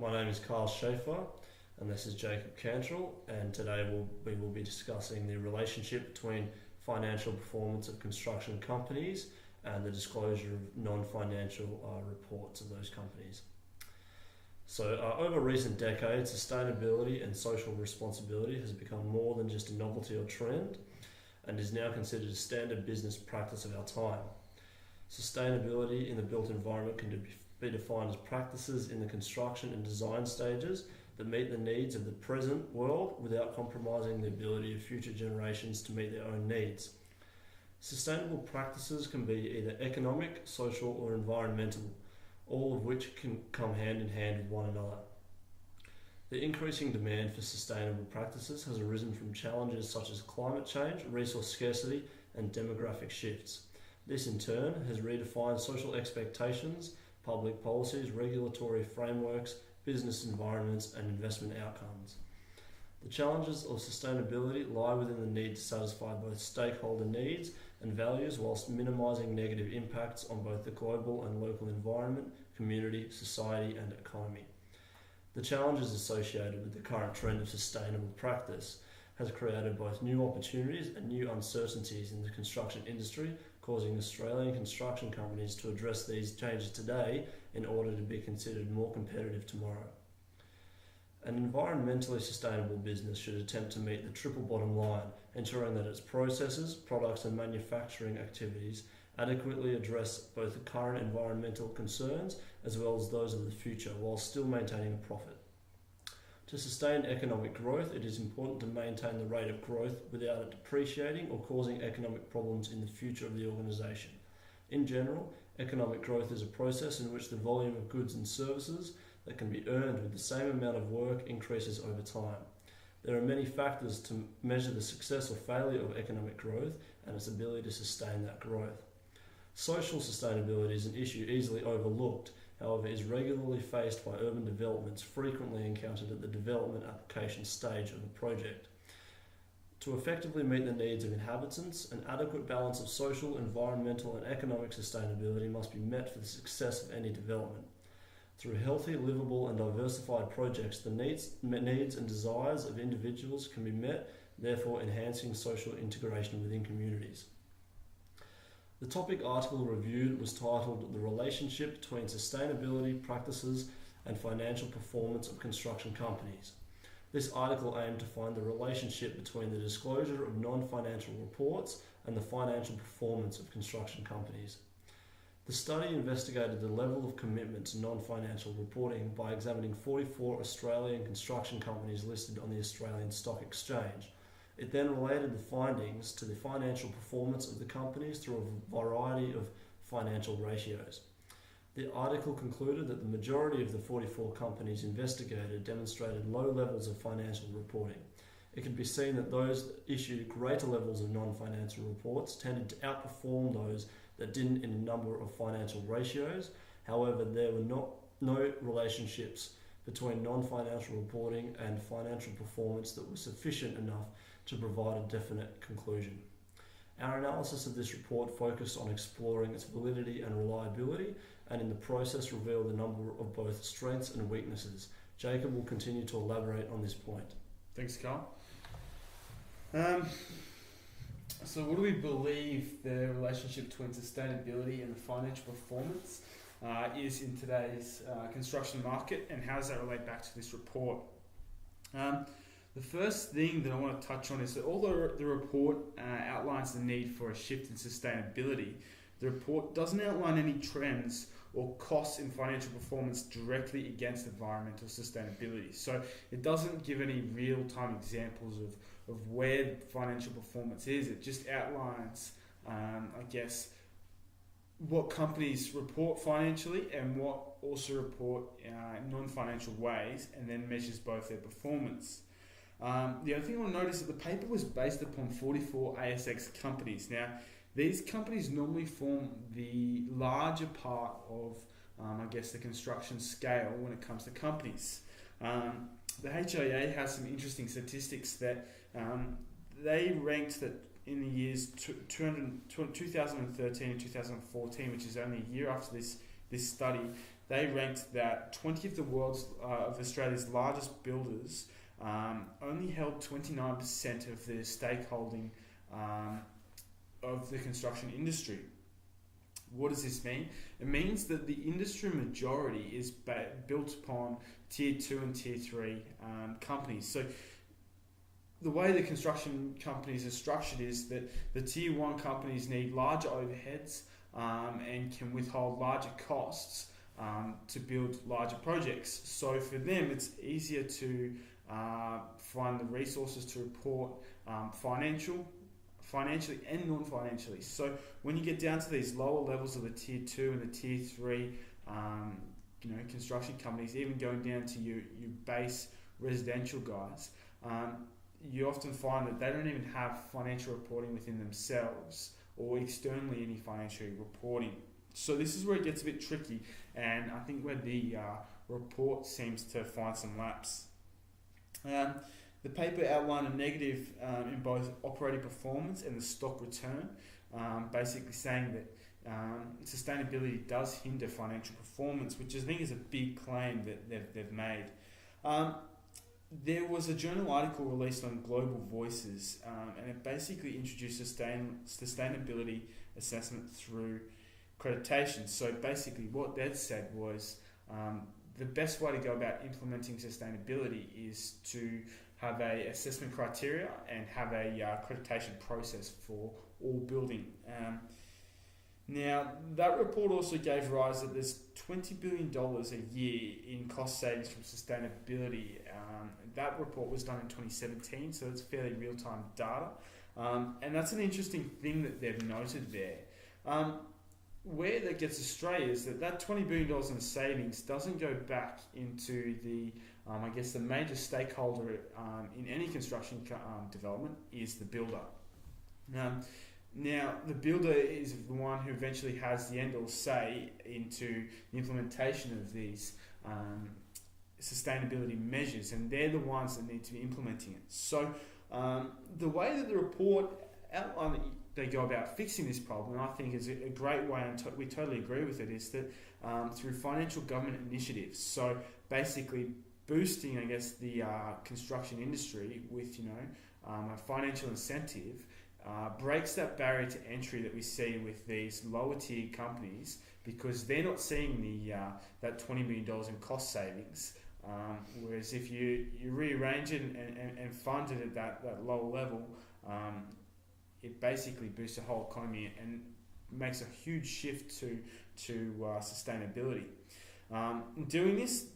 My name is Carl Schaefer, and this is Jacob Cantrell, and today we will be discussing the relationship between financial performance of construction companies and the disclosure of non-financial reports of those companies. So over recent decades, sustainability and social responsibility has become more than just a novelty or trend, and is now considered a standard business practice of our time. Sustainability in the built environment can be defined as practices in the construction and design stages that meet the needs of the present world without compromising the ability of future generations to meet their own needs. Sustainable practices can be either economic, social, or environmental, all of which can come hand in hand with one another. The increasing demand for sustainable practices has arisen from challenges such as climate change, resource scarcity, and demographic shifts. This in turn has redefined social expectations, public policies, regulatory frameworks, business environments, and investment outcomes. The challenges of sustainability lie within the need to satisfy both stakeholder needs and values whilst minimising negative impacts on both the global and local environment, community, society, and economy. The challenges associated with the current trend of sustainable practice has created both new opportunities and new uncertainties in the construction industry, causing Australian construction companies to address these changes today in order to be considered more competitive tomorrow. An environmentally sustainable business should attempt to meet the triple bottom line, ensuring that its processes, products, and manufacturing activities adequately address both the current environmental concerns as well as those of the future, while still maintaining a profit. To sustain economic growth, it is important to maintain the rate of growth without it depreciating or causing economic problems in the future of the organisation. In general, economic growth is a process in which the volume of goods and services that can be earned with the same amount of work increases over time. There are many factors to measure the success or failure of economic growth and its ability to sustain that growth. Social sustainability is an issue easily overlooked, however, is regularly faced by urban developments frequently encountered at the development application stage of a project. To effectively meet the needs of inhabitants, an adequate balance of social, environmental, and economic sustainability must be met for the success of any development. Through healthy, livable, and diversified projects, the needs and desires of individuals can be met, therefore enhancing social integration within communities. The topic article reviewed was titled "The Relationship Between Sustainability Practices and Financial Performance of Construction Companies." This article aimed to find the relationship between the disclosure of non-financial reports and the financial performance of construction companies. The study investigated the level of commitment to non-financial reporting by examining 44 Australian construction companies listed on the Australian Stock Exchange. It then related the findings to the financial performance of the companies through a variety of financial ratios. The article concluded that the majority of the 44 companies investigated demonstrated low levels of financial reporting. It could be seen that those that issued greater levels of non-financial reports tended to outperform those that didn't in a number of financial ratios. However, there were no relationships between non-financial reporting and financial performance that were sufficient enough to provide a definite conclusion. Our analysis of this report focused on exploring its validity and reliability, and in the process revealed a number of both strengths and weaknesses. Jacob will continue to elaborate on this point. Thanks, Carl. So what do we believe the relationship between sustainability and the financial performance is in today's construction market, and how does that relate back to this report? The first thing that I want to touch on is that although the report outlines the need for a shift in sustainability, the report doesn't outline any trends or costs in financial performance directly against environmental sustainability. So it doesn't give any real-time examples of where financial performance is. It just outlines, what companies report financially and what also report in non-financial ways, and then measures both their performance. The other thing I want to notice is that the paper was based upon 44 ASX companies. Now, these companies normally form the larger part of, the construction scale when it comes to companies. The HIA has some interesting statistics that they ranked that in the years 2013 and 2014, which is only a year after this study, they ranked that 20 of the world's of Australia's largest builders only held 29% of the stakeholding of the construction industry. What does this mean? It means that the industry majority is built upon tier 2 and tier 3 companies. So the way the construction companies are structured is that the tier 1 companies need larger overheads and can withhold larger costs to build larger projects. So for them, it's easier to find the resources to report financially and non-financially. So when you get down to these lower levels of the tier 2 and the tier 3 construction companies, even going down to your base residential guys, you often find that they don't even have financial reporting within themselves or externally any financial reporting. So this is where it gets a bit tricky, and I think where the report seems to find some lapse. The paper outlined a negative in both operating performance and the stock return, basically saying that sustainability does hinder financial performance, which I think is a big claim that they've made. There was a journal article released on Global Voices, and it basically introduced sustainability assessment through accreditation. So basically what they'd said was the best way to go about implementing sustainability is to have a assessment criteria and have a accreditation process for all building. Now, that report also gave rise that there's $20 billion a year in cost savings from sustainability. That report was done in 2017, so it's fairly real-time data. And that's an interesting thing that they've noted there. Where that gets astray is that $20 billion in savings doesn't go back into the major stakeholder in any construction development is the builder. Now, the builder is the one who eventually has the end-all say into the implementation of these sustainability measures, and they're the ones that need to be implementing it. So the way that the report outlined that they go about fixing this problem, and I think is a great way, and we totally agree with it, is that through financial government initiatives. So basically boosting, the construction industry with a financial incentive breaks that barrier to entry that we see with these lower tier companies, because they're not seeing the that $20 million in cost savings. Whereas if you rearrange it and fund it at that lower level, it basically boosts the whole economy and makes a huge shift to sustainability. Doing this,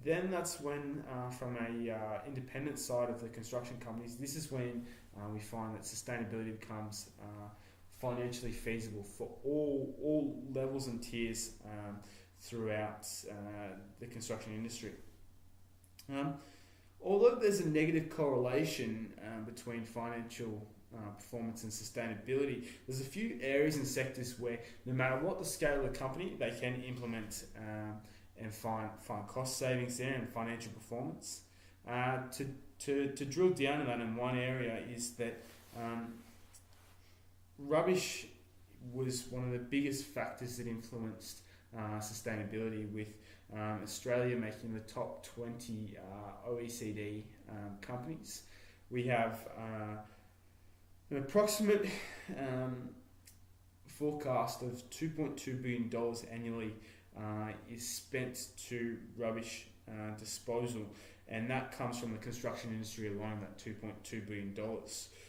then that's when, from a independent side of the construction companies, this is when we find that sustainability becomes financially feasible for all levels and tiers throughout the construction industry. Although there's a negative correlation between financial performance and sustainability, there's a few areas and sectors where no matter what the scale of the company, they can implement and find cost savings there and financial performance. To drill down on that in one area is that rubbish was one of the biggest factors that influenced sustainability, with Australia making the top 20 OECD companies. We have an approximate forecast of $2.2 billion annually is spent to rubbish disposal, and that comes from the construction industry alone, that $2.2 billion.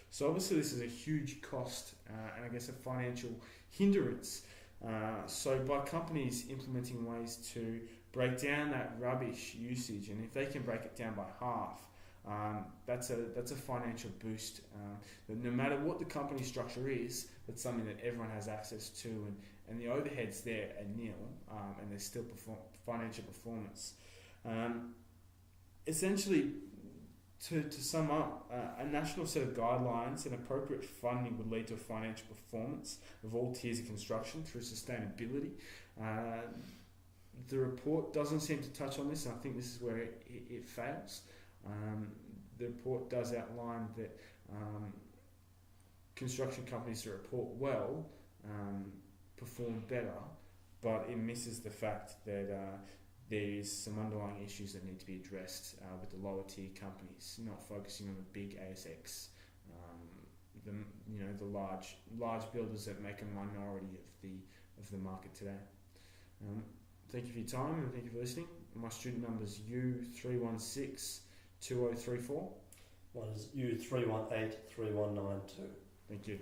So obviously this is a huge cost and a financial hindrance. So by companies implementing ways to break down that rubbish usage, and if they can break it down by half, that's a financial boost. That no matter what the company structure is, that's something that everyone has access to, and the overheads there are nil, and there's still financial performance. Essentially, to sum up, a national set of guidelines and appropriate funding would lead to a financial performance of all tiers of construction through sustainability. The report doesn't seem to touch on this, and I think this is where it fails. The report does outline that construction companies that report well perform better, but it misses the fact that there is some underlying issues that need to be addressed with the lower tier companies, not focusing on the big ASX, the large builders that make a minority of the market today. Thank you for your time and thank you for listening. My student number is U3162034. One is U3183192. Thank you.